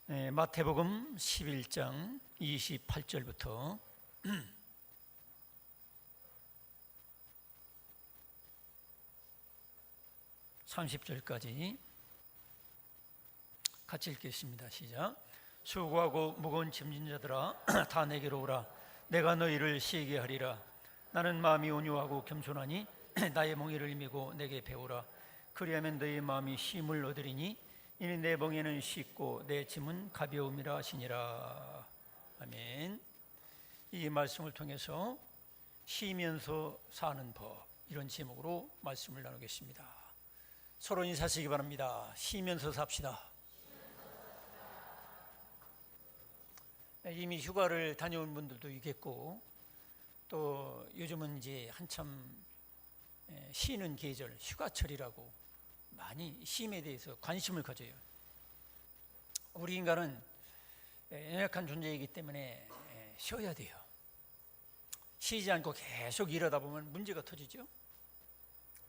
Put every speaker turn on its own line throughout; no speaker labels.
마태복음 11장 28절부터 30절까지 같이 읽겠습니다. 시작. 수고하고 무거운 짐진 자들아 다 내게로 오라. 내가 너희를 쉬게 하리라. 나는 마음이 온유하고 겸손하니 나의 멍에를 메고 내게 배우라. 그리하면 너희 마음이 쉼을 얻으리니 이는 내 멍에는 쉽고 내 짐은 가벼움이라 하시니라. 아멘. 이 말씀을 통해서 쉬면서 사는 법, 이런 제목으로 말씀을 나누겠습니다. 서로 인사하시기 바랍니다. 쉬면서 삽시다. 이미 휴가를 다녀온 분들도 있겠고, 또 요즘은 이제 한참 쉬는 계절, 휴가철이라고 많이 쉼에 대해서 관심을 가져요. 우리 인간은 연약한 존재이기 때문에 쉬어야 돼요. 쉬지 않고 계속 일하다 보면 문제가 터지죠.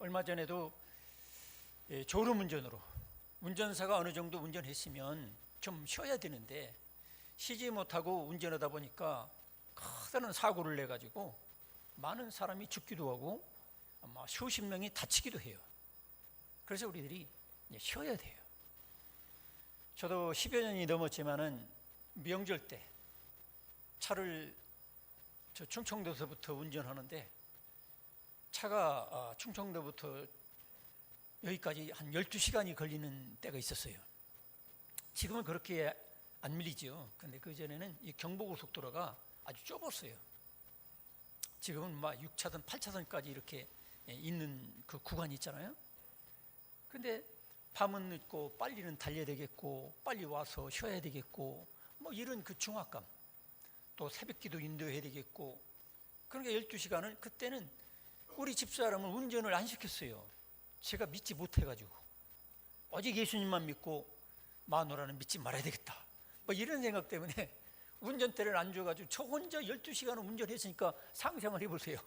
얼마 전에도 졸음운전으로 운전사가 어느 정도 운전했으면 좀 쉬어야 되는데 쉬지 못하고 운전하다 보니까 커다란 사고를 내가지고 많은 사람이 죽기도 하고 아마 수십 명이 다치기도 해요. 그래서 우리들이 쉬어야 돼요. 저도 10여 년이 넘었지만은 명절 때 차를 충청도서부터 운전하는데 차가 충청도부터 여기까지 한 12시간이 걸리는 때가 있었어요. 지금은 그렇게 안 밀리죠. 근데 그전에는 이 경부고속도로가 아주 좁았어요. 지금은 막 6차선, 8차선까지 이렇게 있는 그 구간이 있잖아요. 근데 밤은 늦고 빨리는 달려야 되겠고 빨리 와서 쉬어야 되겠고 뭐 이런 그 중압감, 또 새벽기도 인도해야 되겠고, 그러니까 12시간을 그때는 우리 집사람은 운전을 안 시켰어요. 제가 믿지 못해가지고 오직 예수님만 믿고 마누라는 믿지 말아야 되겠다 뭐 이런 생각 때문에 운전대를 안 줘가지고 저 혼자 12시간을 운전했으니까 상상을 해보세요.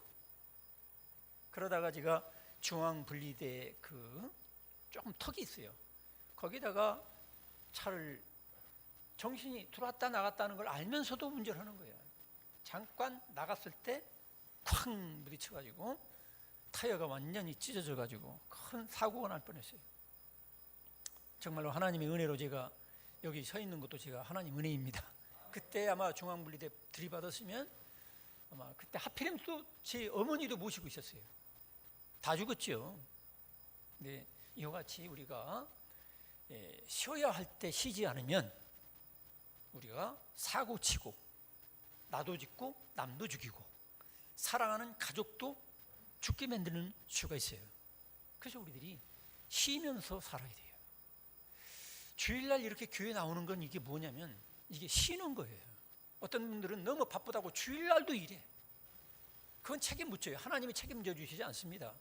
그러다가 제가 중앙분리대 조금 턱이 있어요. 거기다가 차를 정신이 들어왔다 나갔다는 걸 알면서도 운전하는 거예요. 잠깐 나갔을 때 쾅 부딪혀가지고 타이어가 완전히 찢어져가지고 큰 사고가 날 뻔했어요. 정말로 하나님의 은혜로 제가 여기 서 있는 것도 제가 하나님 은혜입니다. 그때 아마 중앙분리대 들이받았으면 아마 그때 하필이면 또 제 어머니도 모시고 있었어요. 다 죽었죠. 근데 이와 같이 우리가 쉬어야 할 때 쉬지 않으면 우리가 사고치고 나도 죽고 남도 죽이고 사랑하는 가족도 죽게 만드는 수가 있어요. 그래서 우리들이 쉬면서 살아야 돼요. 주일날 이렇게 교회 나오는 건 이게 뭐냐면 이게 쉬는 거예요. 어떤 분들은 너무 바쁘다고 주일날도 일해. 그건 책임 묻혀요. 하나님이 책임져 주시지 않습니다.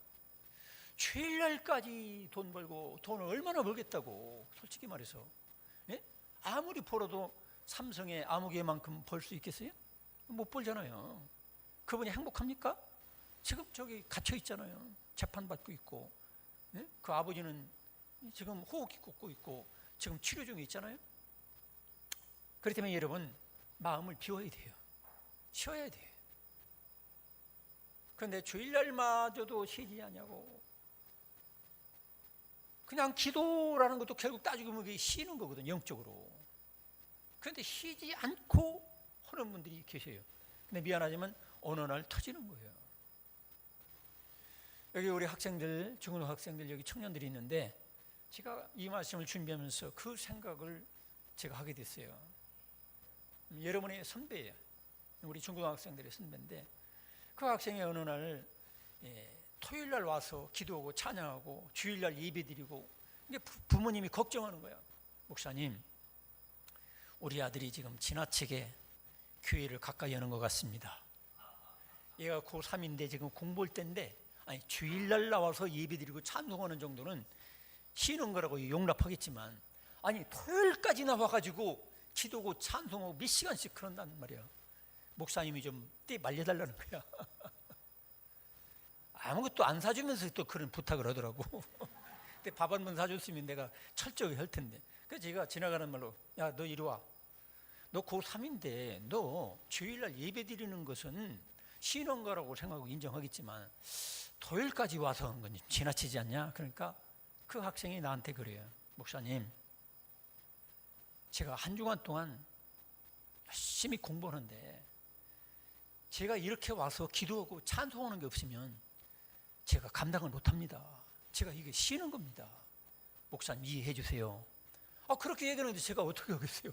주일날까지 돈 벌고 돈을 얼마나 벌겠다고, 솔직히 말해서 아무리 벌어도 삼성의 아무개만큼 벌 수 있겠어요? 못 벌잖아요. 그분이 행복합니까? 지금 저기 갇혀 있잖아요. 재판받고 있고, 그 아버지는 지금 호흡기 꽂고 있고 지금 치료 중에 있잖아요. 그렇기 때문에 여러분 마음을 비워야 돼요. 쉬어야 돼요. 그런데 주일날마저도 쉬지 않냐고. 그냥 기도라는 것도 결국 따지고 보면 쉬는 거거든요, 영적으로. 그런데 쉬지 않고 하는 분들이 계세요. 근데 미안하지만 어느 날 터지는 거예요. 여기 우리 학생들, 중고등학생들, 여기 청년들이 있는데 제가 이 말씀을 준비하면서 그 생각을 제가 하게 됐어요. 여러분의 선배예요. 우리 중고등학생들의 선배인데 그 학생이 어느 날 토요일날 와서 기도하고 찬양하고 주일날 예배드리고, 이게 부모님이 걱정하는 거야. 목사님, 우리 아들이 지금 지나치게 교회를 가까이 하는 것 같습니다. 얘가 고3인데 지금 공부할 때인데 아니 주일날 나와서 예배드리고 찬송하는 정도는 쉬는 거라고 용납하겠지만 아니 토요일까지 나와가지고 기도고 찬송하고 몇 시간씩 그런단 말이야. 목사님이 좀 떼 말려달라는 거야. 아무것도 안 사주면서 또 그런 부탁을 하더라고. 근데 밥 한 번 사줬으면 내가 철저히 할 텐데. 그래서 제가 지나가는 말로, 야, 너 이리 와. 너 고3인데 너 주일날 예배 드리는 것은 쉬는 거라고 생각하고 인정하겠지만 토요일까지 와서 하는 건 지나치지 않냐? 그러니까 그 학생이 나한테 그래요. 목사님, 제가 한 주간 동안 열심히 공부하는데 제가 이렇게 와서 기도하고 찬송하는 게 없으면 제가 감당을 못합니다. 제가 이게 쉬는 겁니다. 목사님 이해해 주세요. 그렇게 얘기하는데 제가 어떻게 하겠어요?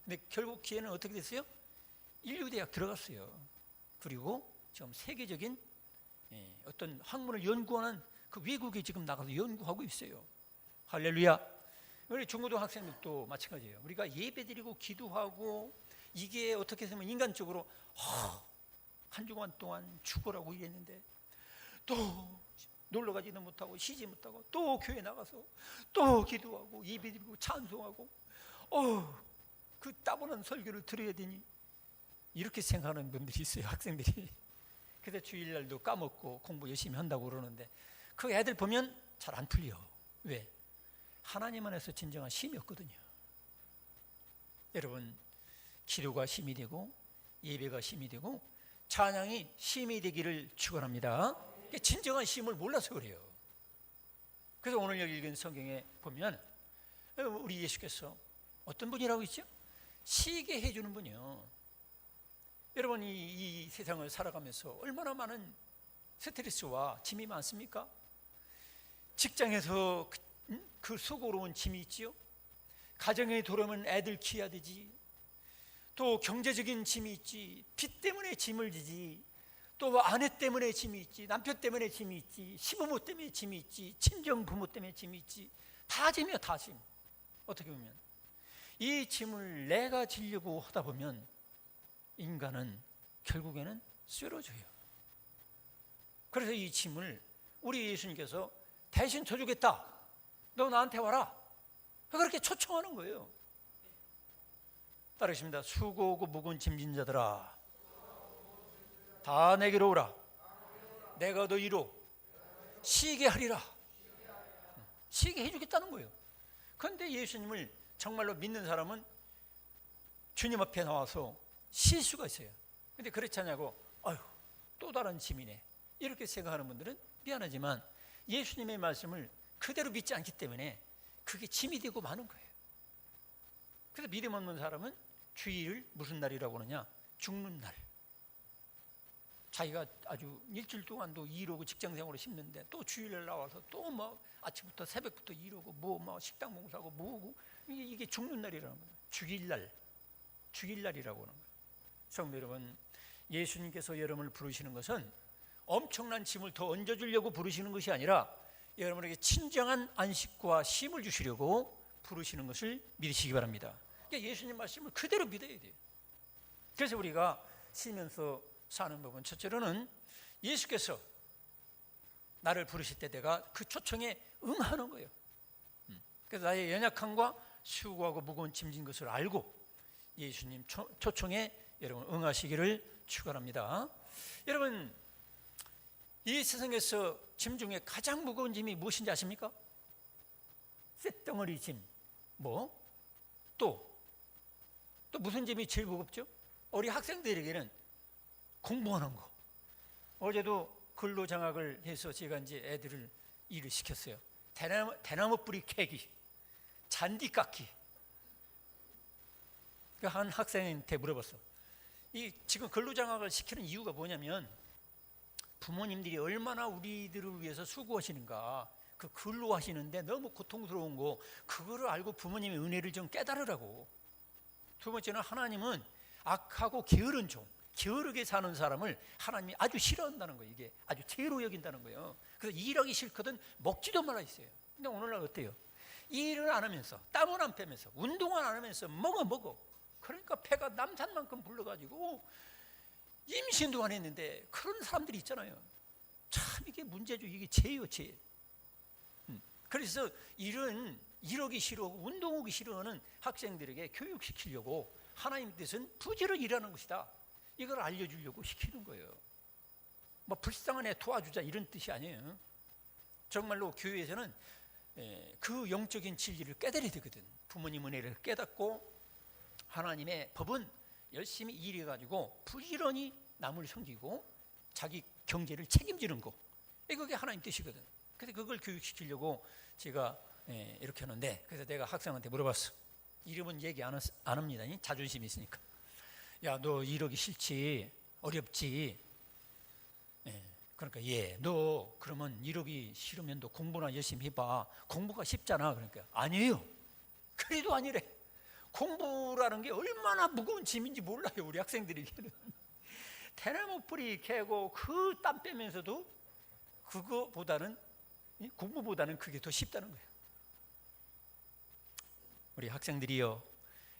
근데 결국 기회는 어떻게 됐어요? 인류대학 들어갔어요. 그리고 지금 세계적인 어떤 학문을 연구하는 그 외국에 지금 나가서 연구하고 있어요. 할렐루야. 우리 중고등학생들도 마찬가지예요. 우리가 예배드리고 기도하고 이게 어떻게 보면 인간적으로 한 주간 동안 죽으라고 일했는데 또 놀러 가지도 못하고 쉬지 못하고 또 교회 나가서 또 기도하고 예배드리고 찬송하고 그 따분한 설교를 들어야 되니 이렇게 생각하는 분들이 있어요. 학생들이. 그래서 주일날도 까먹고 공부 열심히 한다고 그러는데 그 애들 보면 잘 안 풀려. 왜? 하나님 안에서 진정한 쉼이 없거든요. 여러분, 기도가 쉼이 되고 예배가 쉼이 되고 찬양이 쉼이 되기를 축원합니다. 진정한 쉼을 몰라서 그래요. 그래서 오늘 여기 읽은 성경에 보면 우리 예수께서 어떤 분이라고 있죠? 쉬게 해주는 분이요. 여러분, 이 세상을 살아가면서 얼마나 많은 스트레스와 짐이 많습니까? 직장에서 그 수고로운 짐이 있지요. 가정에 돌아오면 애들 키워야 되지. 또 경제적인 짐이 있지. 빚 때문에 짐을 지지. 또 아내 때문에 짐이 있지. 남편 때문에 짐이 있지. 시부모 때문에 짐이 있지. 친정 부모 때문에 짐이 있지. 다 짐이야, 다 짐. 어떻게 보면 이 짐을 내가 지려고 하다 보면 인간은 결국에는 쓰러져요. 그래서 이 짐을 우리 예수님께서 대신 져주겠다. 너 나한테 와라. 그렇게 초청하는 거예요. 따르십니다. 수고하고 무거운 짐진 자들아, 다 내게로 오라. 내가 너희로 쉬게 하리라. 쉬게 해주겠다는 거예요. 그런데 예수님을 정말로 믿는 사람은 주님 앞에 나와서 쉴 수가 있어요. 근데 그렇지 않냐고, 또 다른 짐이네, 이렇게 생각하는 분들은 미안하지만 예수님의 말씀을 그대로 믿지 않기 때문에 그게 짐이 되고 마는 거예요. 그래서 믿음 없는 사람은 주일을 무슨 날이라고 하느냐? 죽는 날. 자기가 아주 일주일 동안도 일하고 직장생활을 힘든데 또 주일날 나와서 또 막 아침부터 새벽부터 일하고 뭐 식당 봉사하고 뭐하고 이게 죽는 날이라는 거예요. 죽일날이라고 하는 거예요. 성도 여러분, 예수님께서 여러분을 부르시는 것은 엄청난 짐을 더 얹어주려고 부르시는 것이 아니라 여러분에게 친정한 안식과 쉼을 주시려고 부르시는 것을 믿으시기 바랍니다. 그러니까 예수님 말씀을 그대로 믿어야 돼요. 그래서 우리가 쉬면서 사는 법은 첫째로는 예수께서 나를 부르실 때 내가 그 초청에 응하는 거예요. 그래서 나의 연약함과 수고하고 무거운 짐진 것을 알고 예수님 초청에 여러분 응하시기를 축원합니다. 여러분, 이 세상에서 짐 중에 가장 무거운 짐이 무엇인지 아십니까? 쇳덩어리 짐. 또 무슨 짐이 제일 무겁죠? 우리 학생들에게는 공부하는 거. 어제도 근로장학을 해서 제가 이제 애들을 일을 시켰어요. 대나무 뿌리 캐기, 잔디 깎기. 한 학생한테 물어봤어. 지금 근로장학을 시키는 이유가 뭐냐면 부모님들이 얼마나 우리들을 위해서 수고하시는가, 그 근로하시는데 너무 고통스러운 거, 그거를 알고 부모님의 은혜를 좀 깨달으라고. 두 번째는 하나님은 악하고 게으른 종, 게으르게 사는 사람을 하나님이 아주 싫어한다는 거예요. 이게 아주 죄로 여긴다는 거예요. 그래서 일하기 싫거든 먹지도 말아 있어요. 근데 오늘날 어때요? 일을 안 하면서, 땀을 안 빼면서, 운동을 안 하면서 먹어. 그러니까 배가 남산만큼 불러가지고 임신도 안 했는데 그런 사람들이 있잖아요. 참 이게 문제죠. 이게 죄예요, 죄. 그래서 일하기 싫어하고 운동하기 싫어하는 학생들에게 교육시키려고 하나님 뜻은 부지런히 일하는 것이다, 이걸 알려주려고 시키는 거예요. 불쌍한 애 도와주자 이런 뜻이 아니에요. 정말로 교회에서는 그 영적인 진리를 깨달아야 되거든. 부모님 은혜를 깨닫고 하나님의 법은 열심히 일해가지고 부지런히 남을 섬기고 자기 경제를 책임지는 거, 그게 하나님 뜻이거든. 그래서 그걸 교육시키려고 제가 이렇게 하는데, 그래서 내가 학생한테 물어봤어. 이름은 얘기 안 합니다. 자존심이 있으니까. 야, 너 이러기 싫지? 어렵지? 그러니까 너 그러면 이러기 싫으면 너 공부나 열심히 해봐. 공부가 쉽잖아. 그러니까 아니에요. 그래도 아니래. 공부라는 게 얼마나 무거운 짐인지 몰라요, 우리 학생들에게는. 대나무 뿌리 캐고 그 땀 빼면서도 그거보다는, 공부보다는 그게 더 쉽다는 거예요. 우리 학생들이요,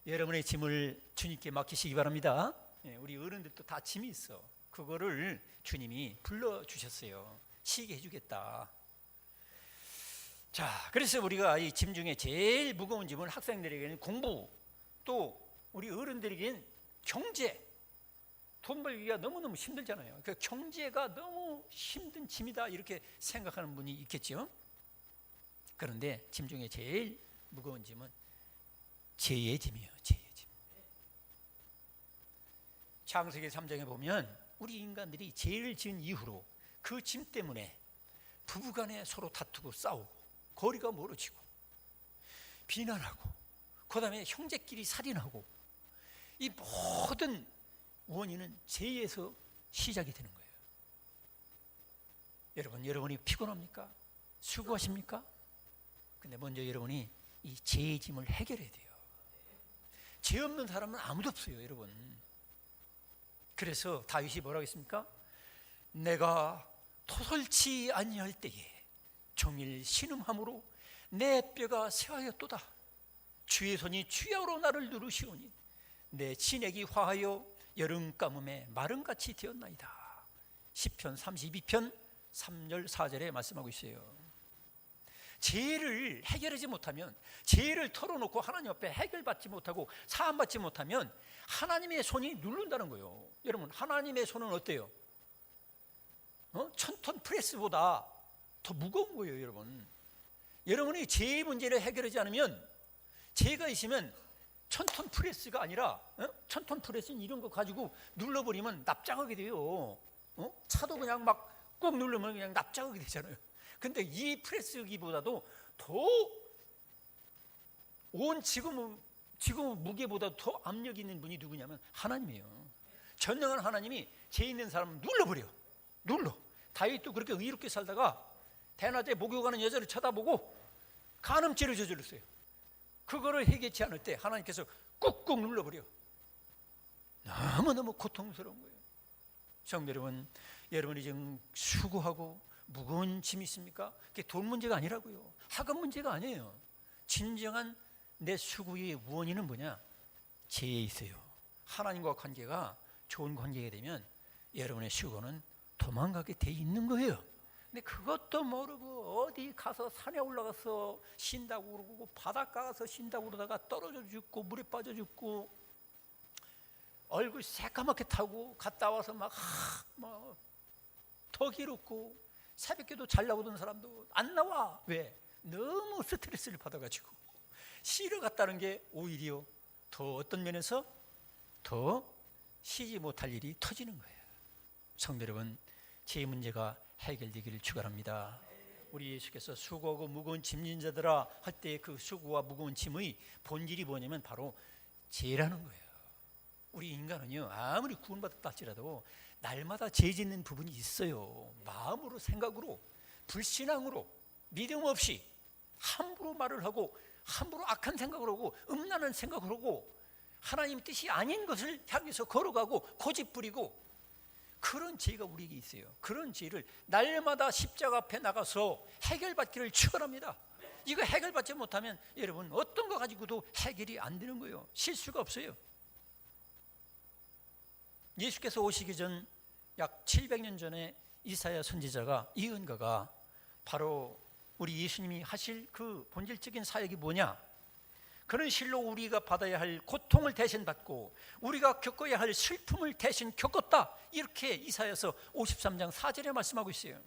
여러분의 짐을 주님께 맡기시기 바랍니다. 우리 어른들도 다 짐이 있어. 그거를 주님이 불러주셨어요. 쉬게 해주겠다. 자, 그래서 우리가 이 짐 중에 제일 무거운 짐은 학생들에게는 공부, 또 우리 어른들에게는 경제. 돈 벌기가 너무너무 힘들잖아요. 그 경제가 너무 힘든 짐이다, 이렇게 생각하는 분이 있겠죠. 그런데 짐 중에 제일 무거운 짐은 죄의 짐이에요. 죄의 짐. 창세기 3장에 보면 우리 인간들이 죄를 지은 이후로 그 짐 때문에 부부간에 서로 다투고 싸우고 거리가 멀어지고 비난하고, 그 다음에 형제끼리 살인하고, 이 모든 원인은 죄에서 시작이 되는 거예요. 여러분이 피곤합니까? 수고하십니까? 근데 먼저 여러분이 이 죄의 짐을 해결해야 돼요. 죄 없는 사람은 아무도 없어요, 여러분. 그래서 다윗이 뭐라고 했습니까? 내가 토설치 아니할 때에 종일 신음함으로 내 뼈가 쇠하였도다. 주의 손이 주야로 나를 누르시오니 내 진액이 화하여 여름 가뭄에 마름같이 되었나이다. 시편 32편 3절 4절에 말씀하고 있어요. 죄를 해결하지 못하면, 죄를 털어놓고 하나님 앞에 해결받지 못하고 사함받지 못하면 하나님의 손이 누른다는 거예요. 여러분, 하나님의 손은 어때요? 1000톤 프레스보다 더 무거운 거예요, 여러분. 여러분이 죄의 문제를 해결하지 않으면, 죄가 있으면 1000톤 프레스가 아니라 1000톤 프레스는 이런 거 가지고 눌러버리면 납작하게 돼요. 차도 그냥 막 꾹 누르면 그냥 납작하게 되잖아요. 근데 이 프레스기보다도 더 온 지금 무게보다 더 압력 있는 분이 누구냐면 하나님이에요. 전능한 하나님이 죄 있는 사람을 눌러. 다윗도 그렇게 의롭게 살다가 대낮에 목욕하는 여자를 쳐다보고 간음죄를 저질렀어요. 그거를 해결치 않을 때 하나님께서 꾹꾹 눌러버려. 너무너무 고통스러운 거예요. 성도 여러분, 여러분이 지금 수고하고 무거운 짐이 있습니까? 그게 돈 문제가 아니라고요. 학업 문제가 아니에요. 진정한 내 수고의 원인은 뭐냐? 죄에 있어요. 하나님과 관계가 좋은 관계가 되면 여러분의 수고는 도망가게 돼 있는 거예요. 근데 그것도 모르고 어디 가서 산에 올라가서 쉰다고 그러고 바닷가 가서 쉰다고 그러다가 떨어져 죽고 물에 빠져 죽고 얼굴 새까맣게 타고 갔다 와서 막 더 기롭고 새벽기도 잘 나오던 사람도 안 나와. 왜? 너무 스트레스를 받아가지고. 쉬러 갔다는 게 오히려 더 어떤 면에서 더 쉬지 못할 일이 터지는 거예요. 성도 여러분, 죄 문제가 해결되기를 축원합니다. 우리 예수께서 수고하고 무거운 짐진 자들아 할 때 그 수고와 무거운 짐의 본질이 뭐냐면 바로 죄라는 거예요. 우리 인간은요, 아무리 구원받았다 할지라도 날마다 죄 짓는 부분이 있어요. 마음으로, 생각으로, 불신앙으로, 믿음 없이 함부로 말을 하고 함부로 악한 생각을 하고 음란한 생각을 하고 하나님 뜻이 아닌 것을 향해서 걸어가고 고집 부리고, 그런 죄가 우리에게 있어요. 그런 죄를 날마다 십자가 앞에 나가서 해결받기를 축원합니다. 이거 해결받지 못하면 여러분 어떤 거 가지고도 해결이 안 되는 거예요. 실수가 없어요. 예수께서 오시기 전 약 700년 전에 이사야 선지자가, 예언가가 바로 우리 예수님이 하실 그 본질적인 사역이 뭐냐? 그는 실로 우리가 받아야 할 고통을 대신 받고 우리가 겪어야 할 슬픔을 대신 겪었다. 이렇게 이사야서 53장 4절에 말씀하고 있어요.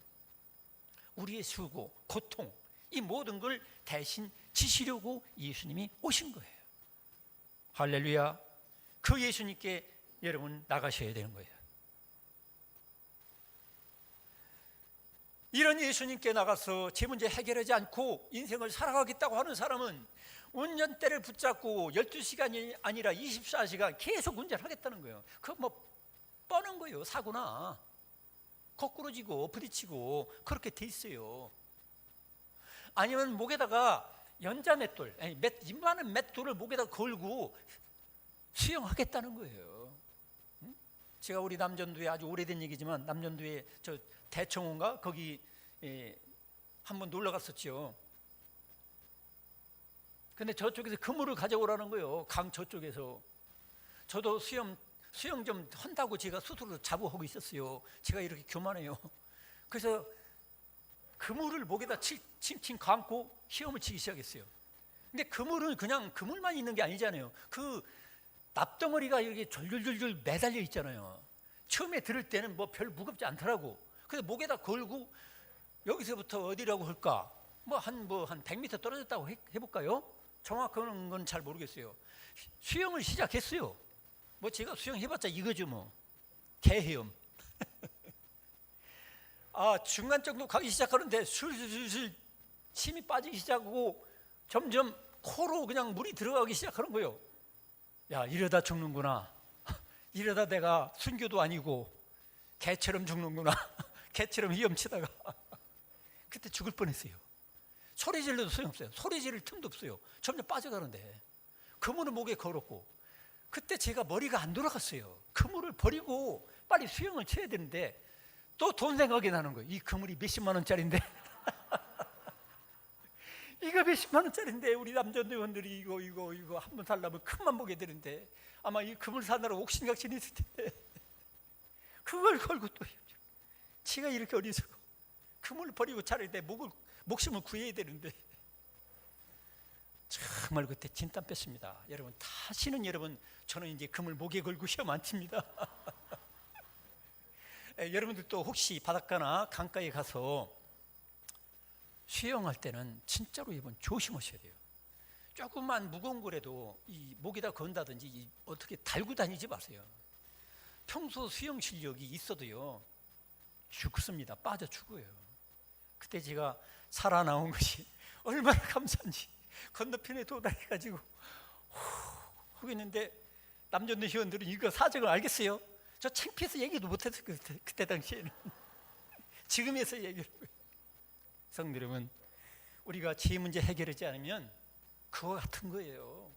우리의 수고, 고통, 이 모든 걸 대신 지시려고 예수님이 오신 거예요. 할렐루야. 그 예수님께 여러분 나가셔야 되는 거예요. 이런 예수님께 나가서 제 문제 해결하지 않고 인생을 살아가겠다고 하는 사람은 운전대를 붙잡고 12시간이 아니라 24시간 계속 운전하겠다는 거예요. 그거 뭐 뻔한 거예요. 사고나 거꾸로 지고 부딪히고 그렇게 돼 있어요. 아니면 목에다가 연자 맷돌, 이만한 맷돌을 목에다 걸고 수영하겠다는 거예요. 제가 우리 남전도에 아주 오래된 얘기지만 남전도에 저 대청호인가 거기 한번 놀러 갔었죠. 근데 저쪽에서 그물을 가져오라는 거예요. 강 저쪽에서. 저도 수영 좀 한다고 제가 스스로 자부하고 있었어요. 제가 이렇게 교만해요. 그래서 그물을 목에다 칭칭 감고 시험을 치기 시작했어요. 근데 그물은 그냥 그물만 있는 게 아니잖아요. 그 납덩어리가 이렇게 졸졸졸졸 매달려 있잖아요. 처음에 들을 때는 뭐 별 무겁지 않더라고. 그래서 목에다 걸고 여기서부터 어디라고 할까? 한 100m 떨어졌다고 해볼까요? 정확한 건 잘 모르겠어요. 수영을 시작했어요. 뭐 제가 수영해봤자 이거죠 뭐. 개헤엄. 중간 정도 가기 시작하는데 술술술 침이 빠지기 시작하고 점점 코로 그냥 물이 들어가기 시작하는 거예요. 야, 이러다 죽는구나. 이러다 내가 순교도 아니고 개처럼 죽는구나. 개처럼 헤엄치다가 그때 죽을 뻔했어요. 소리 질러도 소용없어요. 소리 지를 틈도 없어요. 점점 빠져가는데 그물을 목에 걸었고 그때 제가 머리가 안 돌아갔어요. 그물을 버리고 빨리 수영을 쳐야 되는데 또 돈 생각이 나는 거예요. 이 그물이 몇십만 원짜리인데 이거 몇십만 원짜리인데 우리 남전대원들이 이거 한 번 살려면 큰맘 먹여야 되는데 아마 이 그물 사느라 옥신각신이 있을 텐데 그걸 걸고 또 지가 이렇게 어리석어 그물을 버리고 차라리 내 목숨을 구해야 되는데 정말 그때 진땀 뺐습니다. 여러분 다시는 저는 이제 그물 목에 걸고 시험 안 칩니다. 여러분들도 혹시 바닷가나 강가에 가서 수영할 때는 진짜로 이번 조심하셔야 돼요. 조금만 무거운 거라도 이 목에다 건다든지 어떻게 달고 다니지 마세요. 평소 수영 실력이 있어도요 죽습니다. 빠져 죽어요. 그때 제가 살아나온 것이 얼마나 감사한지 건너편에 도달해가지고 후 했는데 남전도 회원들은 이거 사정을 알겠어요? 저 창피해서 얘기도 못했어요. 그때 당시에는. 지금에서 얘기를 해요. 성도 여러분, 우리가 제 문제 해결하지 않으면 그거 같은 거예요.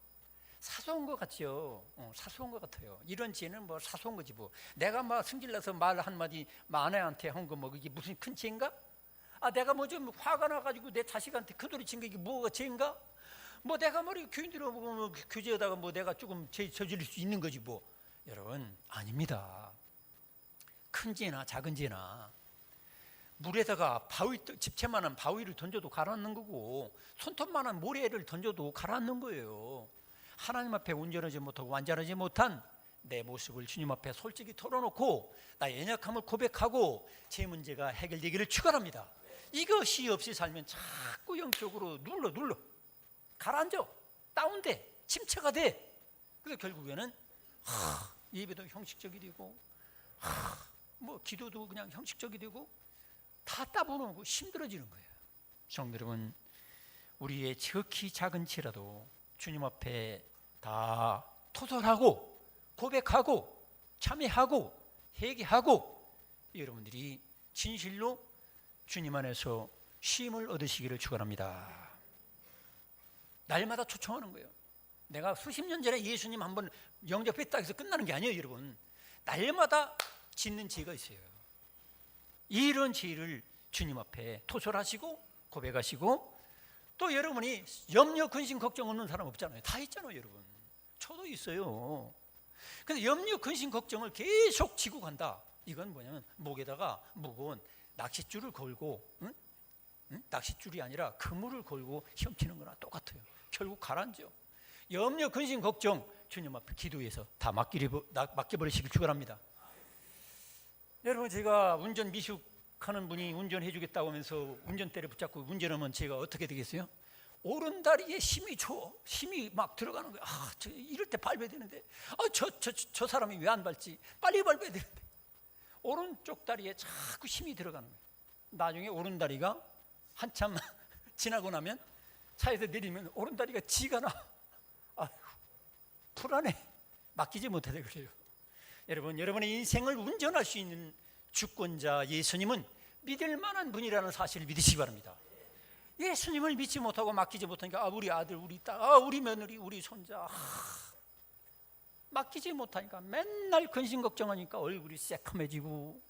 사소한 것 같죠. 사소한 것 같아요. 이런 죄는 뭐 사소한 거지 뭐. 내가 막 승질나서 말 한마디 아내한테 한 거 뭐 이게 무슨 큰 죄인가? 내가 뭐 좀 화가 나가지고 내 자식한테 큰 소리 친 게 이게 뭐가 죄인가? 뭐 내가 교인들하고 뭐 교제하다가 뭐 내가 조금 죄 저지를 수 있는 거지 뭐. 여러분 아닙니다. 큰 죄나 작은 죄나 물에다가 집채만한 바위를 던져도 가라앉는 거고 손톱만한 모래를 던져도 가라앉는 거예요. 하나님 앞에 온전하지 못하고 완전하지 못한 내 모습을 주님 앞에 솔직히 털어놓고 나의 연약함을 고백하고 제 문제가 해결되기를 축원합니다. 이것이 없이 살면 자꾸 영적으로 눌러 가라앉아 다운돼 침체가 돼. 그래서 결국에는 예배도 형식적이 되고 뭐 기도도 그냥 형식적이 되고 다 따분하고 힘들어지는 거예요. 성도 여러분, 우리의 지극히 작은 죄라도 주님 앞에 다 토설하고 고백하고 참회하고 회개하고 여러분들이 진실로 주님 안에서 쉼을 얻으시기를 축원합니다. 날마다 초청하는 거예요. 내가 수십 년 전에 예수님 한번 영접했다 해서 끝나는 게 아니에요. 여러분 날마다 짓는 죄가 있어요. 이런 죄를 주님 앞에 토설하시고 고백하시고 또 여러분이 염려 근심 걱정 없는 사람 없잖아요. 다 있잖아요. 여러분 저도 있어요. 근데 염려 근심 걱정을 계속 지고 간다. 이건 뭐냐면 목에다가 무거운 낚싯줄을 걸고 낚싯줄이 아니라 그물을 걸고 헤엄치는 거나 똑같아요. 결국 가라앉죠. 염려 근심 걱정 주님 앞에 기도해서 다 맡겨버리시길 축원합니다. 여러분 제가 운전 미숙 하는 분이 운전해 주겠다고 하면서 운전대를 붙잡고 운전하면 제가 어떻게 되겠어요? 오른다리에 힘이 막 들어가는 거예요. 이럴 때 밟아야 되는데, 저 사람이 왜 안 밟지? 빨리 밟아야 되는데. 오른쪽 다리에 자꾸 힘이 들어가는 거예요. 나중에 오른다리가 한참 지나고 나면 차에서 내리면 오른다리가 지가 나. 아이고, 불안해. 맡기지 못하게 그래요. 여러분, 여러분의 인생을 운전할 수 있는 주권자 예수님은 믿을 만한 분이라는 사실을 믿으시기 바랍니다. 예수님을 믿지 못하고 맡기지 못하니까 우리 아들, 우리 딸, 우리 며느리, 우리 손자 맡기지 못하니까 맨날 근심 걱정하니까 얼굴이 새카매지고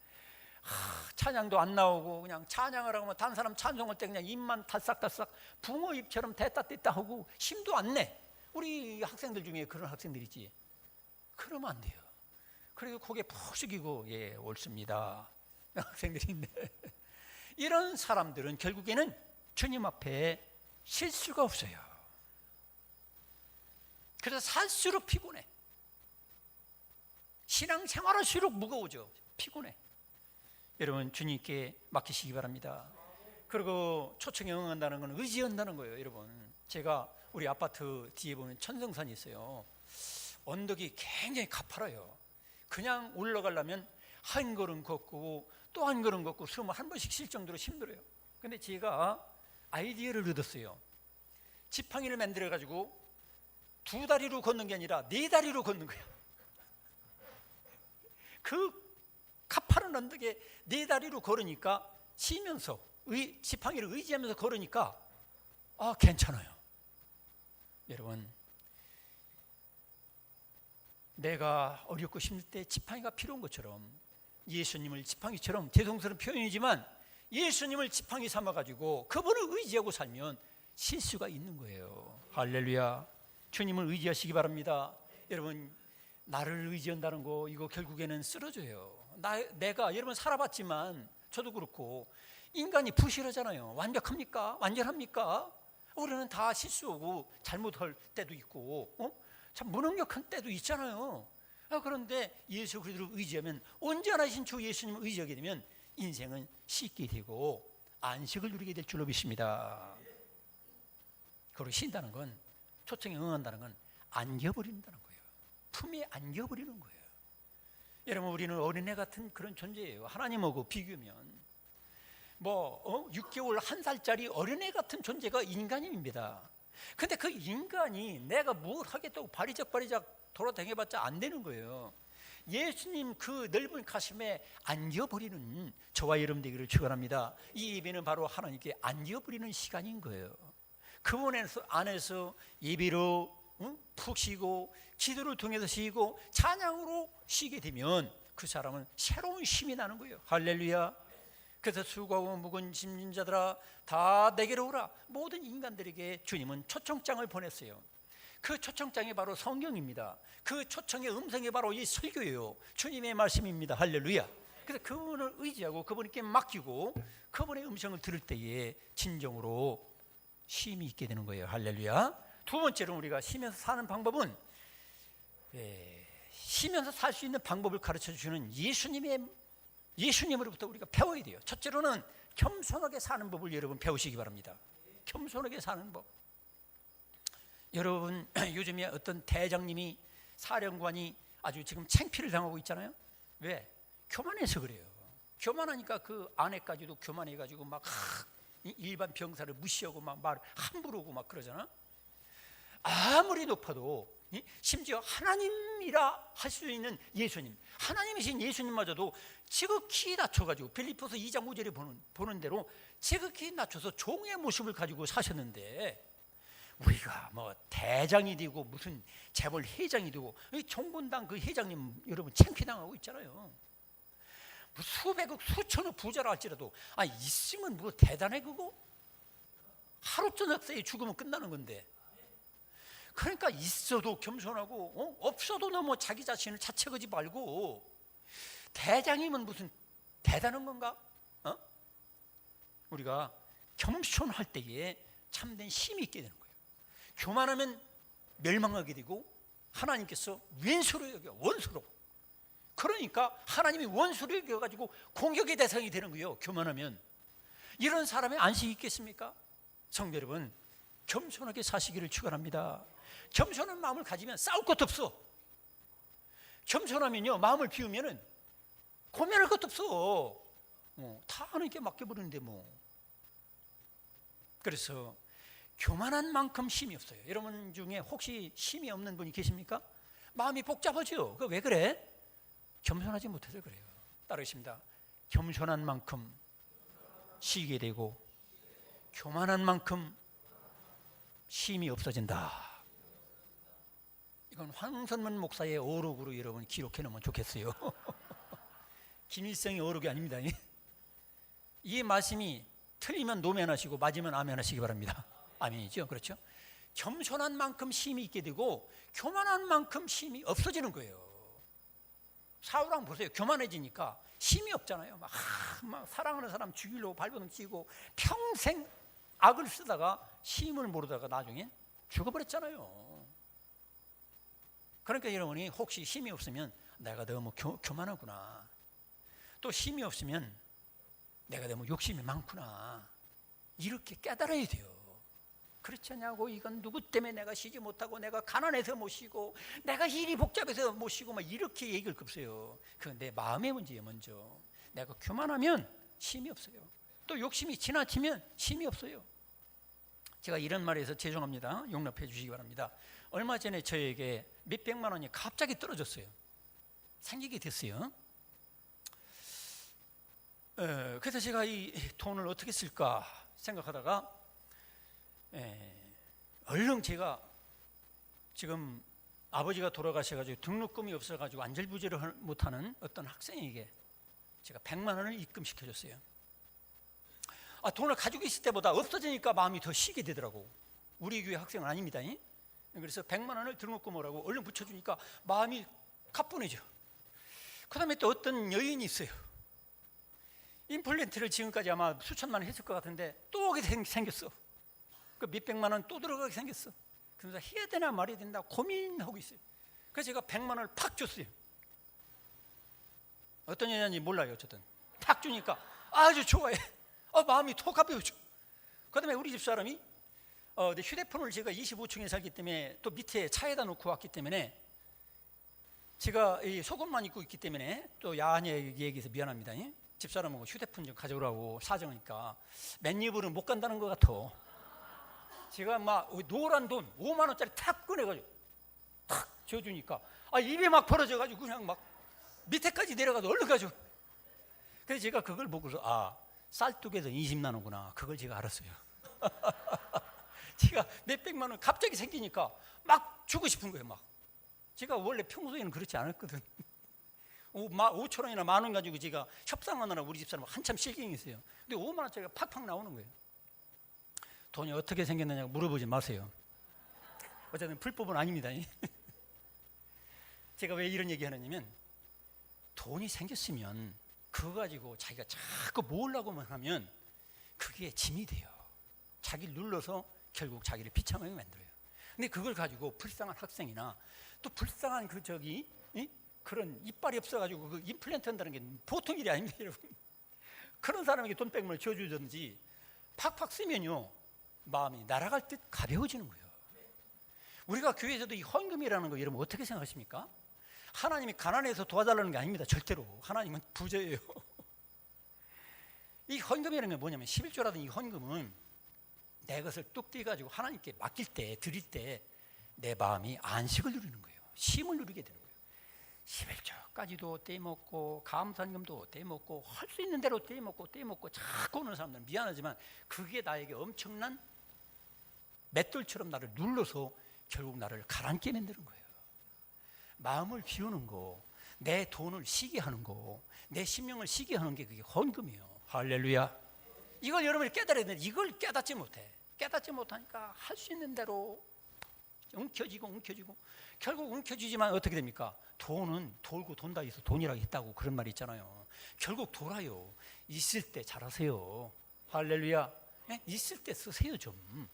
찬양도 안 나오고 그냥 찬양을 하고 다른 사람 찬송할 때 그냥 입만 달싹달싹 붕어 입처럼 됐다 뗐다 하고 힘도 안 내. 우리 학생들 중에 그런 학생들 있지. 그러면 안 돼요. 그리고 고개 푹 숙이고 옳습니다 학생들이 있네. 이런 사람들은 결국에는 주님 앞에 실수가 없어요. 그래서 살수록 피곤해. 신앙생활할수록 무거워져. 피곤해. 여러분, 주님께 맡기시기 바랍니다. 그리고 초청에 응한다는 건 의지한다는 거예요. 여러분, 제가 우리 아파트 뒤에 보면 천성산이 있어요. 언덕이 굉장히 가파라요. 그냥 올라가려면 한 걸음 걷고 또 한 걸음 걷고 숨을 한 번씩 쉴 정도로 힘들어요. 근데 제가 아이디어를 얻었어요. 지팡이를 만들어 가지고 2다리로 걷는 게 아니라 4다리로 걷는 거예요. 그 가파른 언덕에 4다리로 걸으니까 쉬면서 지팡이를 의지하면서 걸으니까 괜찮아요. 여러분, 내가 어렵고 힘들 때 지팡이가 필요한 것처럼 예수님을 지팡이처럼 죄송스러운 표현이지만 예수님을 지팡이 삼아가지고 그분을 의지하고 살면 실수가 있는 거예요. 할렐루야. 주님을 의지하시기 바랍니다. 여러분, 나를 의지한다는 거 이거 결국에는 쓰러져요. 내가 여러분 살아봤지만 저도 그렇고 인간이 부실하잖아요. 완벽합니까? 완전합니까? 우리는 다 실수하고 잘못할 때도 있고 참 무능력한 때도 있잖아요. 그런데 예수 그리스도를 의지하면, 온전하신 주 예수님을 의지하게 되면 인생은 쉽게 되고 안식을 누리게 될 줄로 믿습니다. 그리고 쉰다는 건, 초청에 응한다는 건 안겨버린다는 거예요. 품에 안겨버리는 거예요. 여러분, 우리는 어린애 같은 그런 존재예요. 하나님하고 비교하면 6개월 1살짜리 어린애 같은 존재가 인간입니다. 근데 그 인간이 내가 뭘 하겠다고 바리작 돌아다녀봤자 안 되는 거예요. 예수님 그 넓은 가슴에 안겨버리는 저와 여러분 되기를 축원합니다. 이 예배는 바로 하나님께 안겨버리는 시간인 거예요. 그분 안에서 예배로 푹 쉬고 기도를 통해서 쉬고 찬양으로 쉬게 되면 그 사람은 새로운 힘이 나는 거예요. 할렐루야. 그래서 수고하고 무거운 짐진 자들아 다 내게로 오라. 모든 인간들에게 주님은 초청장을 보냈어요. 그 초청장이 바로 성경입니다. 그 초청의 음성이 바로 이 설교예요. 주님의 말씀입니다. 할렐루야. 그래서 그분을 의지하고 그분께 맡기고 그분의 음성을 들을 때에 진정으로 쉼이 있게 되는 거예요. 할렐루야. 두 번째로 우리가 쉬면서 사는 방법은, 쉬면서 살 수 있는 방법을 가르쳐 주시는 예수님으로부터 우리가 배워야 돼요. 첫째로는 겸손하게 사는 법을 여러분 배우시기 바랍니다. 겸손하게 사는 법. 여러분, 요즘에 어떤 대장님이, 사령관이 아주 지금 창피를 당하고 있잖아요. 왜? 교만해서 그래요. 교만하니까 그 아내까지도 교만해가지고 막 일반 병사를 무시하고 막 말 함부로 하고 막 그러잖아. 아무리 높아도, 심지어 하나님이라 할 수 있는 예수님, 하나님이신 예수님마저도 지극히 낮춰가지고 빌립보서 2장 5절에 보는 대로 지극히 낮춰서 종의 모습을 가지고 사셨는데, 우리가 대장이 되고 무슨 재벌 회장이 되고 종군당 그 회장님 여러분 창피당하고 있잖아요. 수백억 수천억 부자라 할지라도 있으면 대단해. 그거 하루 저녁 사이에 죽으면 끝나는 건데. 그러니까 있어도 겸손하고 없어도 너무 자기 자신을 자책하지 말고, 대장이면 무슨 대단한 건가? 우리가 겸손할 때에 참된 힘이 있게 되는 거예요. 교만하면 멸망하게 되고 하나님께서 왼수로 여겨, 원수로. 그러니까 하나님이 원수를 이겨가지고 공격의 대상이 되는 거예요. 교만하면. 이런 사람의 안식이 있겠습니까? 성도 여러분, 겸손하게 사시기를 축원합니다. 겸손한 마음을 가지면 싸울 것도 없어. 겸손하면요, 마음을 비우면은 고민할 것도 없어. 다 하나님께 맡겨버리는데 뭐. 그래서 교만한 만큼 힘이 없어요. 여러분 중에 혹시 힘이 없는 분이 계십니까? 마음이 복잡하죠. 그 왜 그래? 겸손하지 못해서 그래요. 따르겠습니다. 겸손한 만큼 쉬게 되고 교만한 만큼 힘이 없어진다. 이건 황선문 목사의 어록으로 여러분 기록해 놓으면 좋겠어요. 김일성의 어록이 아닙니다. 이 말씀이 틀리면 노면하시고 맞으면 아멘하시기 바랍니다. 아멘이죠. 그렇죠? 겸손한 만큼 힘이 있게 되고 교만한 만큼 힘이 없어지는 거예요. 사울왕 보세요. 교만해지니까 힘이 없잖아요. 막 사랑하는 사람 죽이려고 발버둥 치고 평생 악을 쓰다가 힘을 모르다가 나중에 죽어버렸잖아요. 그러니까 여러분이 혹시 힘이 없으면 내가 너무 교만하구나, 또 힘이 없으면 내가 너무 욕심이 많구나, 이렇게 깨달아야 돼요. 그렇지 않냐고. 이건 누구 때문에 내가 쉬지 못하고, 내가 가난해서 못 쉬고, 내가 일이 복잡해서 못 쉬고, 막 이렇게 얘기할 거 없어요. 그건 내 마음의 문제예요. 먼저 내가 교만하면 힘이 없어요. 또 욕심이 지나치면 힘이 없어요. 제가 이런 말에서 죄송합니다. 용납해 주시기 바랍니다. 얼마 전에 저에게 몇백만 원이 갑자기 떨어졌어요. 생기게 됐어요. 그래서 제가 이 돈을 어떻게 쓸까 생각하다가 얼른 제가 지금 아버지가 돌아가셔가지고 등록금이 없어가지고 안절부절을 못하는 어떤 학생에게 제가 100만 원을 입금시켜줬어요. 돈을 가지고 있을 때보다 없어지니까 마음이 더 쉬게 되더라고. 우리 교회 학생은 아닙니다. 그래서 100만 원을 등록금으로 얼른 붙여주니까 마음이 가뿐해져. 그 다음에 또 어떤 여인이 있어요. 임플란트를 지금까지 아마 수천만 원 했을 것 같은데 또 오게 생겼어. 그 몇백만 원 또 들어가게 생겼어. 그래서 해야 되나 말아야 된다 고민하고 있어요. 그래서 제가 100만 원을 팍 줬어요. 어떤 여자인지 몰라요. 어쨌든 팍 주니까 아주 좋아해. 마음이 톡 가벼워져. 그 다음에 우리 집사람이 휴대폰을 제가 25층에 살기 때문에 또 밑에 차에다 놓고 왔기 때문에 제가 이 속옷만 입고 있기 때문에 또 야하게 얘기해서 미안합니다. 집사람하고 휴대폰 좀 가져오라고 사정하니까 맨입으로는 못 간다는 것 같아. 제가 막 노란 돈 5만 원짜리 탁 꺼내가지고 탁 줘주니까 입에 막 벌어져가지고 그냥 막 밑에까지 내려가서 얼른 가져. 그래서 제가 그걸 보고서 쌀뚝에서 20만 원구나, 그걸 제가 알았어요. 제가 몇백만 원 갑자기 생기니까 막 주고 싶은 거예요. 막 제가 원래 평소에는 그렇지 않았거든. 5천 원이나 만 원 가지고 제가 협상하느라 우리 집사람 한참 실갱했어요. 근데 5만 원짜리가 팍팍 나오는 거예요. 돈이 어떻게 생겼느냐고 물어보지 마세요. 어쨌든 불법은 아닙니다. 제가 왜 이런 얘기 하느냐면, 돈이 생겼으면 그거 가지고 자기가 자꾸 모으려고만 하면 그게 짐이 돼요. 자기를 눌러서 결국 자기를 비참하게 만들어요. 근데 그걸 가지고 불쌍한 학생이나 또 불쌍한 그런 이빨이 없어가지고 그 임플란트 한다는 게 보통 일이 아닙니다, 여러분. 그런 사람에게 돈 100만 원을 줘주든지 팍팍 쓰면요, 마음이 날아갈 듯 가벼워지는 거예요. 우리가 교회에서도 이 헌금이라는 거 여러분 어떻게 생각하십니까? 하나님이 가난해서 도와달라는 게 아닙니다. 절대로. 하나님은 부자예요. 이 헌금이라는 게 뭐냐면 11조라든 이 헌금은 내 것을 뚝 떼가지고 하나님께 맡길 때, 드릴 때 내 마음이 안식을 누리는 거예요. 쉼을 누리게 되는 거예요. 11조까지도 떼먹고 감사금도 떼먹고 할 수 있는 대로 떼먹고 자꾸 오는 사람들은 미안하지만 그게 나에게 엄청난 맷돌처럼 나를 눌러서 결국 나를 가라앉게 만드는 거예요. 마음을 비우는 거, 내 돈을 쉬게 하는 거, 내 심령을 쉬게 하는 게 그게 헌금이에요. 할렐루야. 이걸 여러분이 깨달아야 되는데 이걸 깨닫지 못해. 깨닫지 못하니까 할 수 있는 대로 움켜쥐고 결국 움켜쥐지만 어떻게 됩니까? 돈은 돌고 돈다 해서 돈이라고 했다고 그런 말이 있잖아요. 결국 돌아요. 있을 때 잘하세요. 할렐루야. 있을 때 쓰세요 좀.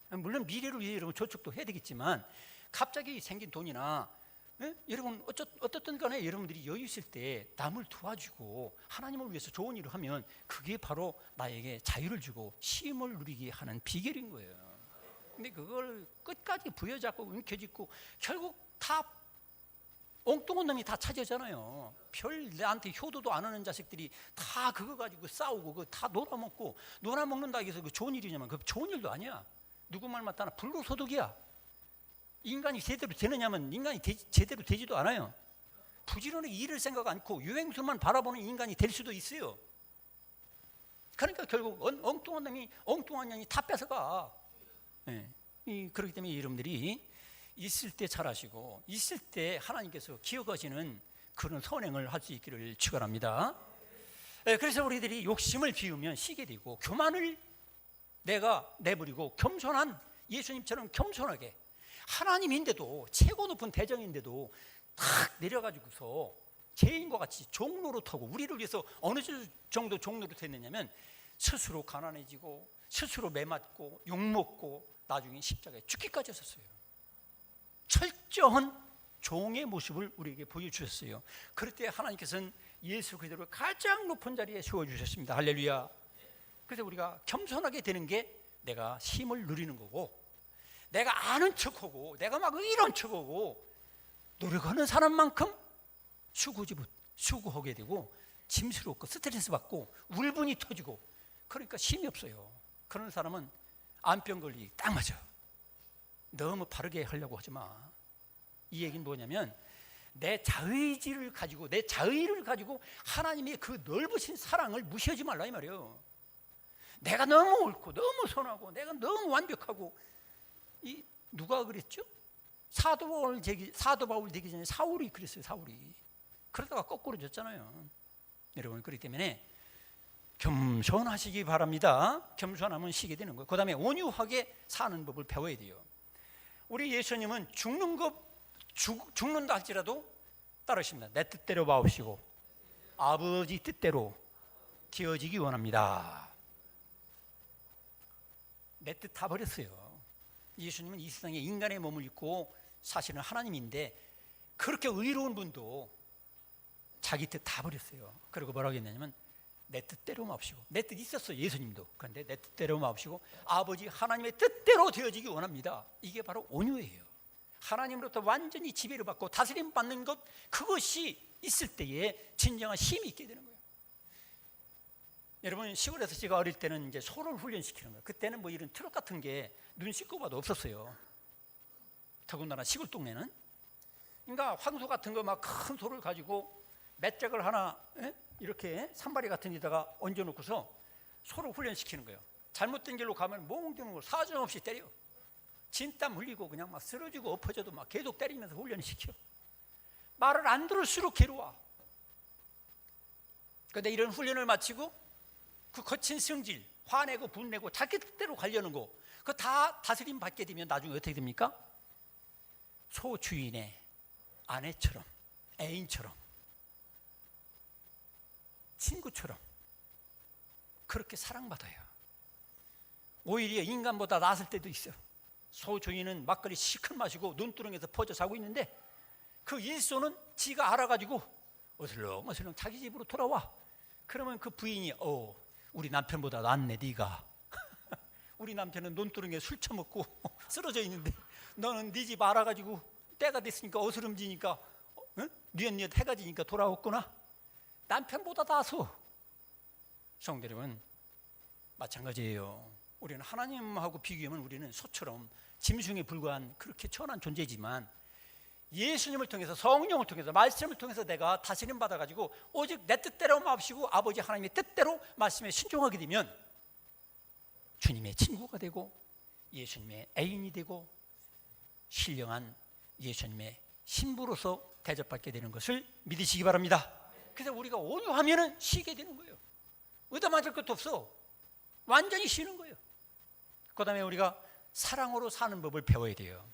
물론 미래를 위해 여러분 저축도 해야 되겠지만 갑자기 생긴 돈이나 여러분 어떻든 간에 여러분들이 여유 있을 때 남을 도와주고 하나님을 위해서 좋은 일을 하면 그게 바로 나에게 자유를 주고 쉼을 누리게 하는 비결인 거예요. 근데 그걸 끝까지 부여잡고 움켜쥐고 결국 다 엉뚱한 놈이 다 차지하잖아요. 별 나한테 효도도 안 하는 자식들이 다 그거 가지고 싸우고 그거 다 놀아먹는다 해서 그 좋은 일이냐면 그 좋은 일도 아니야. 누구 말 맞다나 불로소득이야. 인간이 제대로 되느냐면 인간이 제대로 되지도 않아요. 부지런히 일을 생각 않고 유행수만 바라보는 인간이 될 수도 있어요. 그러니까 결국 엉뚱한 놈이 엉뚱한 년이 다 뺏어가. 그렇기 때문에 여러분들이 있을 때 잘하시고 있을 때 하나님께서 기억하시는 그런 선행을 할 수 있기를 축원합니다. 그래서 우리들이 욕심을 비우면 쉬게 되고 교만을 내가 내버리고 겸손한 예수님처럼 겸손하게 하나님인데도 최고 높은 대장인데도 탁 내려가지고서 죄인과 같이 종노릇하고 우리를 위해서 어느 정도 종노릇했느냐면 스스로 가난해지고 스스로 매맞고 욕먹고 나중에 십자가에 죽기까지 하셨어요. 철저한 종의 모습을 우리에게 보여주셨어요. 그럴 때 하나님께서는 예수 그리스도를 가장 높은 자리에 세워주셨습니다. 할렐루야. 그래서 우리가 겸손하게 되는 게 내가 힘을 누리는 거고 내가 아는 척하고 내가 막 이런 척하고 노력하는 사람만큼 수고하게 되고 짐스럽고 스트레스 받고 울분이 터지고 그러니까 힘이 없어요. 그런 사람은 암병 걸리기 딱 맞아요. 너무 바르게 하려고 하지 마. 이 얘기는 뭐냐면 내 자의지를 가지고 내 자의를 가지고 하나님의 그 넓으신 사랑을 무시하지 말라 이 말이에요. 내가 너무 옳고 너무 선하고 내가 너무 완벽하고 누가 그랬죠? 사도 바울 되기 전에 사울이 그랬어요. 사울이 그러다가 거꾸로 졌잖아요. 여러분 그렇기 때문에 겸손하시기 바랍니다. 겸손하면 쉬게 되는 거예요. 그 다음에 온유하게 사는 법을 배워야 돼요. 우리 예수님은 죽는다 할지라도 따르십니다. 내 뜻대로 마옵시고 아버지 뜻대로 되어지기 원합니다. 내 뜻 다 버렸어요. 예수님은 이 세상에 인간의 몸을 입고 사실은 하나님인데 그렇게 의로운 분도 자기 뜻 다 버렸어요. 그리고 뭐라고 했냐면 내 뜻대로 마옵시고 내 뜻 있었어요. 예수님도. 그런데 내 뜻대로 마옵시고 아버지 하나님의 뜻대로 되어지기 원합니다. 이게 바로 온유예요. 하나님으로부터 완전히 지배를 받고 다스림 받는 것 그것이 있을 때에 진정한 힘이 있게 되는 거예요. 여러분 시골에서 제가 어릴 때는 이제 소를 훈련시키는 거예요. 그때는 뭐 이런 트럭 같은 게 눈 씻고 봐도 없었어요. 더군다나 시골 동네는. 그러니까 황소 같은 거 막 큰 소를 가지고 맷짝을 하나 이렇게 산발이 같은 데다가 얹어놓고서 소를 훈련시키는 거예요. 잘못된 길로 가면 몽둥이로 사정없이 때려. 진땀 흘리고 그냥 막 쓰러지고 엎어져도 막 계속 때리면서 훈련시켜. 말을 안 들을수록 괴로워. 그런데 이런 훈련을 마치고 그 거친 성질, 화내고 분내고 자기 뜻대로 가려는 거 그거 다 다스림 받게 되면 나중에 어떻게 됩니까? 소 주인의 아내처럼 애인처럼 친구처럼 그렇게 사랑받아요. 오히려 인간보다 나았을 때도 있어요. 소 주인은 막걸리 시큰 마시고 눈두렁에서 퍼져 자고 있는데 그 일소는 지가 알아가지고 어슬렁어슬렁 자기 집으로 돌아와. 그러면 그 부인이 우리 남편보다 낫네 네가. 우리 남편은 논두렁에 술 처먹고 쓰러져 있는데 너는 네 집 알아가지고 때가 됐으니까 어스름지니까 뉘엿뉘엿 해가 지니까 돌아왔구나. 남편보다 나서. 성도 여러분 마찬가지예요. 우리는 하나님하고 비교하면 우리는 소처럼 짐승에 불과한 그렇게 천한 존재지만 예수님을 통해서 성령을 통해서 말씀을 통해서 내가 다스림 받아가지고 오직 내 뜻대로 마옵시고 아버지 하나님의 뜻대로 말씀에 순종하게 되면 주님의 친구가 되고 예수님의 애인이 되고 신령한 예수님의 신부로서 대접받게 되는 것을 믿으시기 바랍니다. 그래서 우리가 온유하면 쉬게 되는 거예요. 얻어맞을 것도 없어. 완전히 쉬는 거예요. 그 다음에 우리가 사랑으로 사는 법을 배워야 돼요.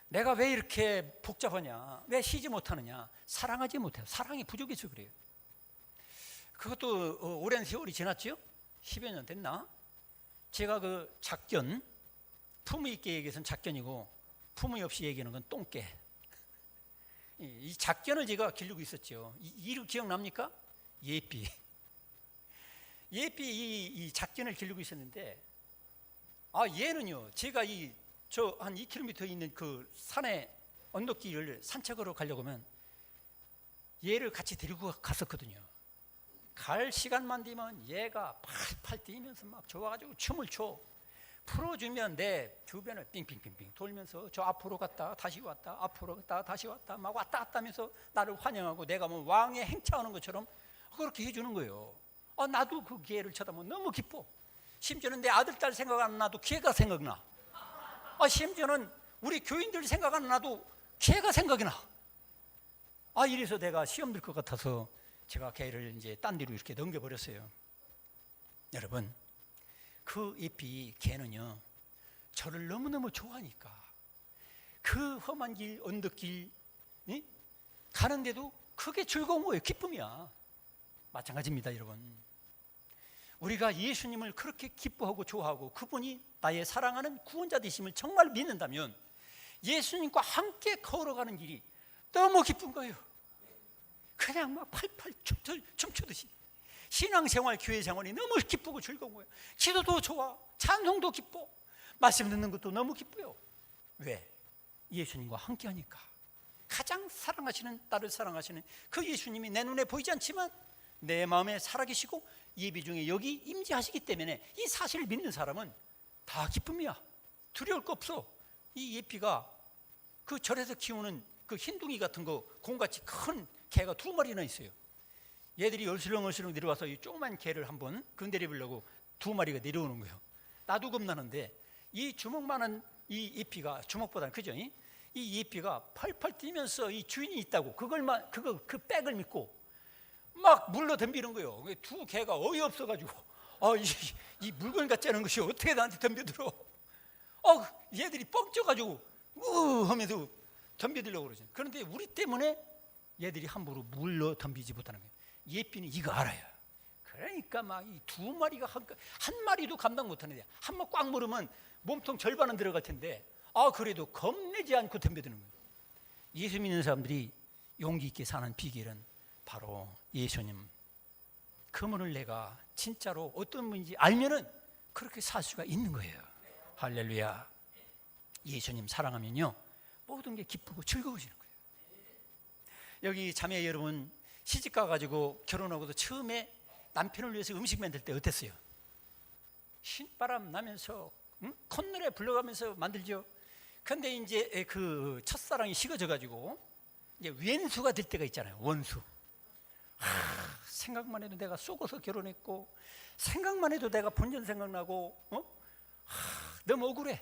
내가 왜 이렇게 복잡하냐, 왜 쉬지 못하느냐, 사랑하지 못해요. 사랑이 부족해서 그래요. 그것도 오랜 세월이 지났죠. 10여 년 됐나? 제가 그 작견, 품위 있게 얘기해서는 작견이고 품위 없이 얘기하는 건 똥개. 이 작견을 제가 기르고 있었죠. 이름 기억납니까? 예삐. 예삐 이 작견을 기르고 있었는데, 얘는요, 제가 저 한 2km 있는 그 산에 언덕길을 산책으로 가려고 하면 얘를 같이 데리고 갔었거든요. 갈 시간만 되면 얘가 팔팔 뛰면서 막 좋아가지고 춤을 춰. 풀어주면 내 주변을 빙빙빙빙 돌면서 저 앞으로 갔다 다시 왔다, 앞으로 갔다 다시 왔다, 막 왔다 갔다 하면서 나를 환영하고, 내가 뭐 왕의 행차하는 것처럼 그렇게 해주는 거예요. 나도 그 기회를 쳐다보면 너무 기뻐. 심지어는 내 아들, 딸 생각 안 나도 기회가 생각나. 심지어는 우리 교인들 생각 안 나도 기회가 생각이 나. 이래서 내가 시험 들 것 같아서 제가 걔를 이제 딴 데로 이렇게 넘겨버렸어요. 여러분, 그 예삐 걔는요, 저를 너무너무 좋아하니까 그 험한 길, 언덕길 가는데도 그게 즐거운 거예요. 기쁨이야. 마찬가지입니다, 여러분. 우리가 예수님을 그렇게 기뻐하고 좋아하고 그분이 나의 사랑하는 구원자 되심을 정말 믿는다면 예수님과 함께 걸어가는 길이 너무 기쁜 거예요. 그냥 막 팔팔 춤추듯이 신앙생활, 교회생활이 너무 기쁘고 즐거운 거예요. 기도도 좋아, 찬송도 기뻐, 말씀 듣는 것도 너무 기뻐요. 왜? 예수님과 함께 하니까. 가장 사랑하시는, 나를 사랑하시는 그 예수님이 내 눈에 보이지 않지만 내 마음에 살아계시고 예비 중에 여기 임재하시기 때문에 이 사실을 믿는 사람은 다 기쁨이야. 두려울 거 없어. 이 예삐가 그 절에서 키우는 그 흰둥이 같은 거, 공같이 큰 개가 2마리나 있어요. 얘들이 얼슬렁얼슬렁 내려와서 이 조그만 개를 한번 건드려보려고 2마리가 내려오는 거예요. 나도 겁나는데 이 주먹만한 이 예삐가, 주먹보다는 크죠? 이 예삐가 팔팔 뛰면서 이 주인이 있다고 그 백을 믿고 막 물러 덤비는 거예요. 2 개가 어이없어가지고 이 물건 같지 않은 것이 어떻게 나한테 덤벼들어. 얘들이 뻥쪄가지고 하면서 덤벼들려고 그러죠. 그런데 우리 때문에 얘들이 함부로 물러 덤비지 못하는 거예요. 예삐는 이거 알아요. 그러니까 막 이 2마리가 한 마리도 감당 못하는데 한 번 꽉 물으면 몸통 절반은 들어갈 텐데 그래도 겁내지 않고 덤벼드는 거예요. 예수 믿는 사람들이 용기 있게 사는 비결은 바로 예수님. 그분을 내가 진짜로 어떤 분인지 알면은 그렇게 살 수가 있는 거예요. 할렐루야. 예수님 사랑하면요, 모든 게 기쁘고 즐거워지는 거예요. 여기 자매 여러분, 시집 가가지고 결혼하고도 처음에 남편을 위해서 음식 만들 때 어땠어요? 신바람 나면서 콧노래 불러가면서 만들죠. 근데 이제 그 첫사랑이 식어져가지고 이제 왼수가 될 때가 있잖아요. 원수. 생각만 해도 내가 속어서 결혼했고, 생각만 해도 내가 본전 생각나고, 너무 억울해.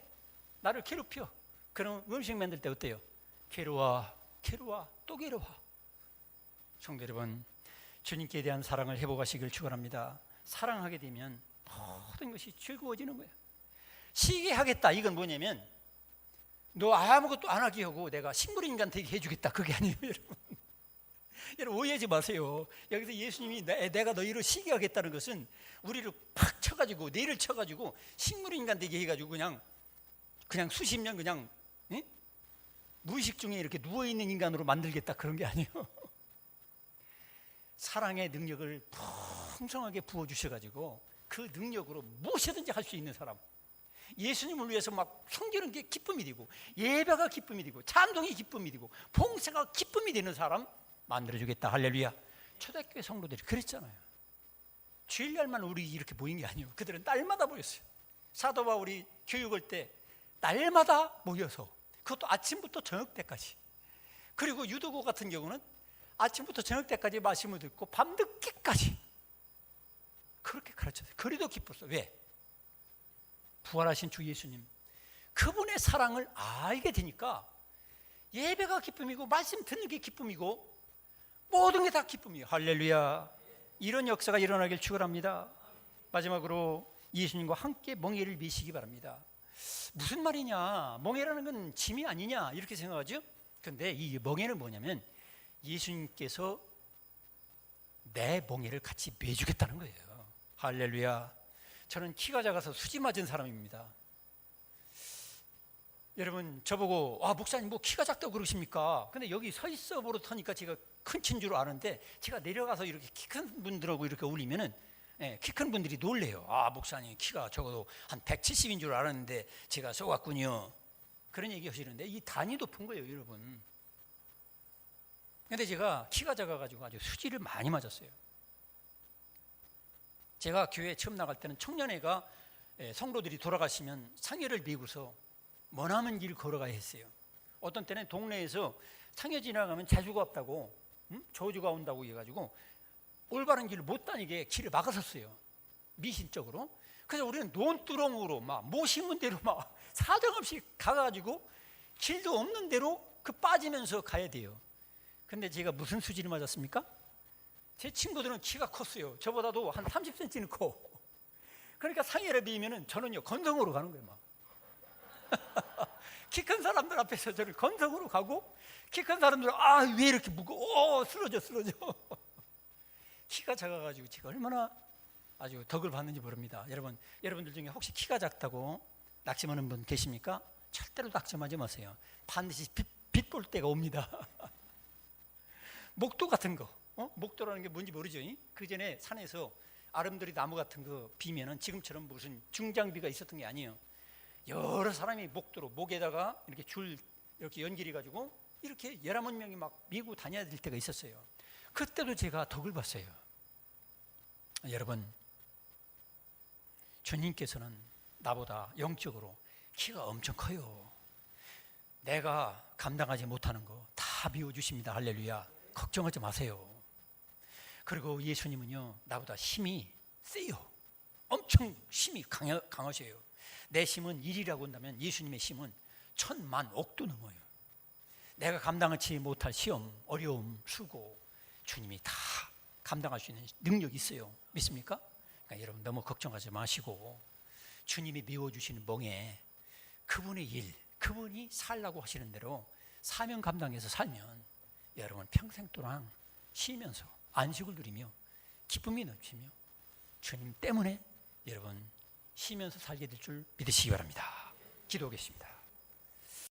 나를 괴롭혀. 그럼 음식 만들 때 어때요? 괴로워, 또 괴로워. 성도 여러분, 주님께 대한 사랑을 회복하시길 축원합니다. 사랑하게 되면 모든 것이 즐거워지는 거예요. 쉬게 하겠다, 이건 뭐냐면 너 아무것도 안 하게 하고 내가 식물인간 되게 해주겠다, 그게 아니에요. 여러분, 여러분 오해하지 마세요. 여기서 예수님이 내가 너희를 쉬게 하겠다는 것은 우리를 팍 쳐가지고, 뇌를 쳐가지고 식물인간 되게 해가지고 그냥 수십 년 그냥 무의식 중에 이렇게 누워있는 인간으로 만들겠다, 그런 게 아니에요. 사랑의 능력을 풍성하게 부어주셔가지고 그 능력으로 무엇이든지 할 수 있는 사람, 예수님을 위해서 막 섬기는 게 기쁨이 되고, 예배가 기쁨이 되고, 찬송이 기쁨이 되고, 봉사가 기쁨이 되는 사람 만들어주겠다. 할렐루야. 초대교회 성도들이 그랬잖아요. 주일날만 우리 이렇게 모인 게 아니에요. 그들은 날마다 모였어요. 사도 바울이 교육할 때 날마다 모여서, 그것도 아침부터 저녁 때까지. 그리고 유도고 같은 경우는 아침부터 저녁 때까지 말씀을 듣고 밤늦게까지 그렇게 가르쳤어요. 그래도 기뻤어요. 왜? 부활하신 주 예수님, 그분의 사랑을 알게 되니까 예배가 기쁨이고 말씀 듣는 게 기쁨이고 모든 게 다 기쁨이에요. 할렐루야. 이런 역사가 일어나길 축원합니다. 마지막으로 예수님과 함께 멍에를 메시기 바랍니다. 무슨 말이냐, 멍에라는 건 짐이 아니냐 이렇게 생각하죠. 그런데 이 멍에는 뭐냐면 예수님께서 내 멍에를 같이 메주겠다는 거예요. 할렐루야. 저는 키가 작아서 수지 맞은 사람입니다. 여러분 저보고 목사님 뭐 키가 작다고 그러십니까? 근데 여기 서 있어 버릇하니까 제가 큰 친 줄 아는데 제가 내려가서 이렇게 키 큰 분들하고 이렇게 어울리면은 키 큰 분들이 놀래요. 목사님 키가 적어도 한 170인 줄 알았는데 제가 속았군요. 그런 얘기 하시는데 이 단위 높은 거예요, 여러분. 근데 제가 키가 작아가지고 아주 수지를 많이 맞았어요. 제가 교회 처음 나갈 때는 청년회가 성도들이 돌아가시면 상해를 메고서 머나먼 길 걸어가야 했어요. 어떤 때는 동네에서 상해 지나가면 재주가 없다고, 저주가 온다고 해가지고 올바른 길을 못 다니게 길을 막았었어요, 미신적으로. 그래서 우리는 논두렁으로 막 모시는 대로 막 사정없이 가가지고 길도 없는 대로 그 빠지면서 가야 돼요. 근데 제가 무슨 수지를 맞았습니까? 제 친구들은 키가 컸어요. 저보다도 한 30cm는 커. 그러니까 상해를 비면은 저는요 건성으로 가는 거예요. 막 키 큰 사람들 앞에서 저를 건성으로 가고, 키 큰 사람들은 왜 이렇게 무거워, 쓰러져. 키가 작아가지고 제가 얼마나 아주 덕을 받는지 모릅니다. 여러분들 중에 혹시 키가 작다고 낙심하는 분 계십니까? 절대로 낙심하지 마세요. 반드시 빛 볼 때가 옵니다. 목도 같은 거, 목도라는 게 뭔지 모르죠? 그 전에 산에서 아름드리 나무 같은 거 비면은 지금처럼 무슨 중장비가 있었던 게 아니에요. 여러 사람이 목도로 목에다가 이렇게 줄 이렇게 연결해 가지고 이렇게 11명이 막 미고 다녀야 될 때가 있었어요. 그때도 제가 덕을 봤어요. 여러분, 주님께서는 나보다 영적으로 키가 엄청 커요. 내가 감당하지 못하는 거 다 비워주십니다. 할렐루야. 걱정하지 마세요. 그리고 예수님은요 나보다 힘이 세요. 엄청 힘이 강하셔요. 내 힘은 1이라고 한다면 예수님의 힘은 1000만억도 넘어요. 내가 감당하지 못할 시험, 어려움, 수고 주님이 다 감당할 수 있는 능력이 있어요. 믿습니까? 그러니까 여러분 너무 걱정하지 마시고 주님이 메워주시는 멍에 그분의 일, 그분이 살라고 하시는 대로 사명 감당해서 살면 여러분 평생 동안 쉬면서 안식을 누리며 기쁨이 넘치며 주님 때문에 여러분 쉬면서 살게 될 줄 믿으시기 바랍니다. 기도하겠습니다.